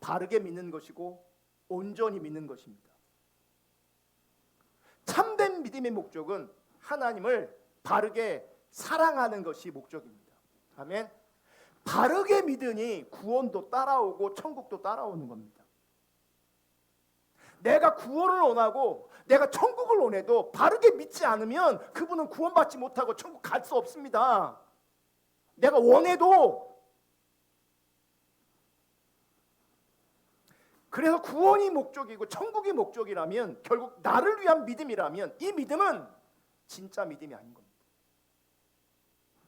바르게 믿는 것이고 온전히 믿는 것입니다. 참된 믿음의 목적은 하나님을 바르게 사랑하는 것이 목적입니다. 아멘. 바르게 믿으니 구원도 따라오고 천국도 따라오는 겁니다. 내가 구원을 원하고 내가 천국을 원해도 바르게 믿지 않으면 그분은 구원받지 못하고 천국 갈 수 없습니다. 내가 원해도. 그래서 구원이 목적이고 천국이 목적이라면, 결국 나를 위한 믿음이라면, 이 믿음은 진짜 믿음이 아닌 겁니다.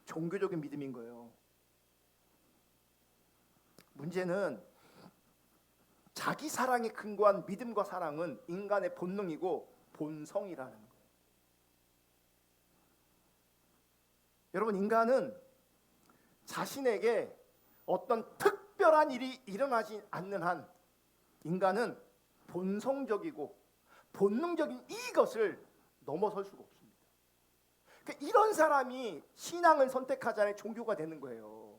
종교적인 믿음인 거예요. 문제는 자기 사랑에 근거한 믿음과 사랑은 인간의 본능이고 본성이라는 거예요. 여러분, 인간은 자신에게 어떤 특별한 일이 일어나지 않는 한 인간은 본성적이고 본능적인 이것을 넘어설 수가 없습니다. 그러니까 이런 사람이 신앙을 선택하지 않아 종교가 되는 거예요.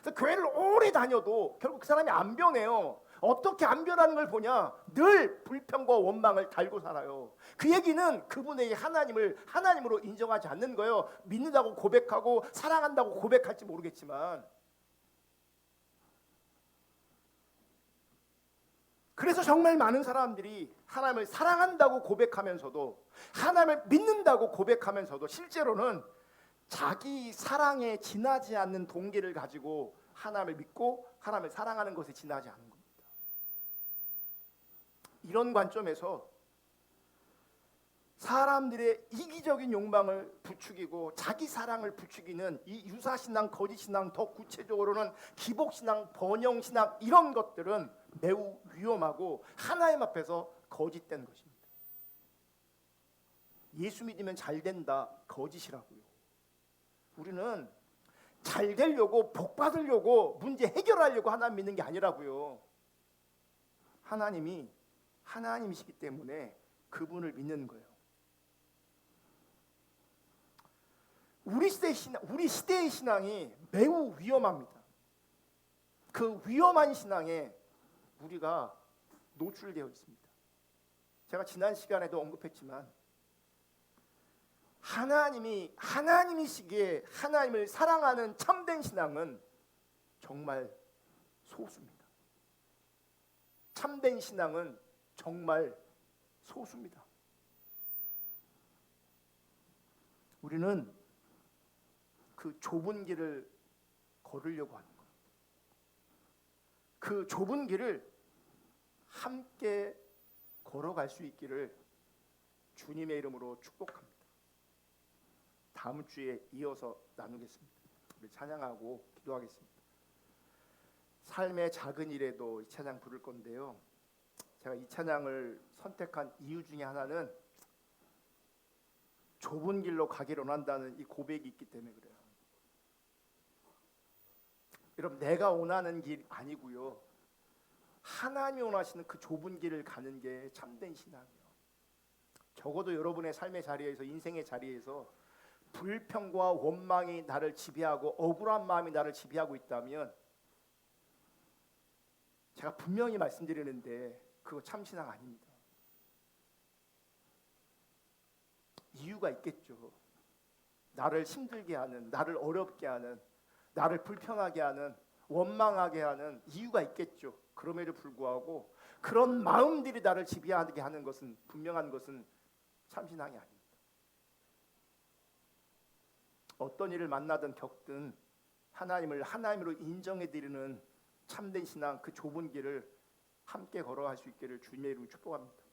그래서 교회를 오래 다녀도 결국 그 사람이 안 변해요. 어떻게 안 변하는 걸 보냐? 늘 불평과 원망을 달고 살아요. 그 얘기는 그분의 하나님을 하나님으로 인정하지 않는 거예요. 믿는다고 고백하고 사랑한다고 고백할지 모르겠지만, 그래서 정말 많은 사람들이 하나님을 사랑한다고 고백하면서도, 하나님을 믿는다고 고백하면서도 실제로는 자기 사랑에 지나지 않는 동기를 가지고 하나님을 믿고 하나님을 사랑하는 것에 지나지 않는 겁니다. 이런 관점에서 사람들의 이기적인 욕망을 부추기고 자기 사랑을 부추기는 이 유사신앙, 거짓신앙, 더 구체적으로는 기복신앙, 번영신앙, 이런 것들은 매우 위험하고 하나님 앞에서 거짓된 것입니다. 예수 믿으면 잘 된다, 거짓이라고요. 우리는 잘 되려고, 복 받으려고, 문제 해결하려고 하나님 믿는 게 아니라고요. 하나님이 하나님이시기 때문에 그분을 믿는 거예요. 우리 시대의 신앙이 매우 위험합니다. 그 위험한 신앙에 우리가 노출되어 있습니다. 제가 지난 시간에도 언급했지만, 하나님이시기에 하나님을 사랑하는 참된 신앙은 정말 소수입니다. 참된 신앙은 정말 소수입니다. 우리는 그 좁은 길을 걸으려고 하는 거예요. 그 좁은 길을 함께 걸어갈 수 있기를 주님의 이름으로 축복합니다. 다음 주에 이어서 나누겠습니다. 우리 찬양하고 기도하겠습니다. 삶의 작은 일에도 이 찬양 부를 건데요, 제가 이 찬양을 선택한 이유 중에 하나는 좁은 길로 가기를 원한다는 이 고백이 있기 때문에 그래요. 여러분, 내가 원하는 길 아니고요, 하나님이 원하시는 그 좁은 길을 가는 게 참된 신앙이에요. 적어도 여러분의 삶의 자리에서, 인생의 자리에서 불평과 원망이 나를 지배하고 억울한 마음이 나를 지배하고 있다면, 제가 분명히 말씀드리는데 그거 참신앙 아닙니다. 이유가 있겠죠. 나를 힘들게 하는, 나를 어렵게 하는, 나를 불편하게 하는, 원망하게 하는 이유가 있겠죠. 그럼에도 불구하고 그런 마음들이 나를 지배하게 하는 것은, 분명한 것은 참신앙이 아닙니다. 어떤 일을 만나든 겪든 하나님을 하나님으로 인정해드리는 참된 신앙, 그 좁은 길을 함께 걸어갈 수 있기를 주님의 이름으로 축복합니다.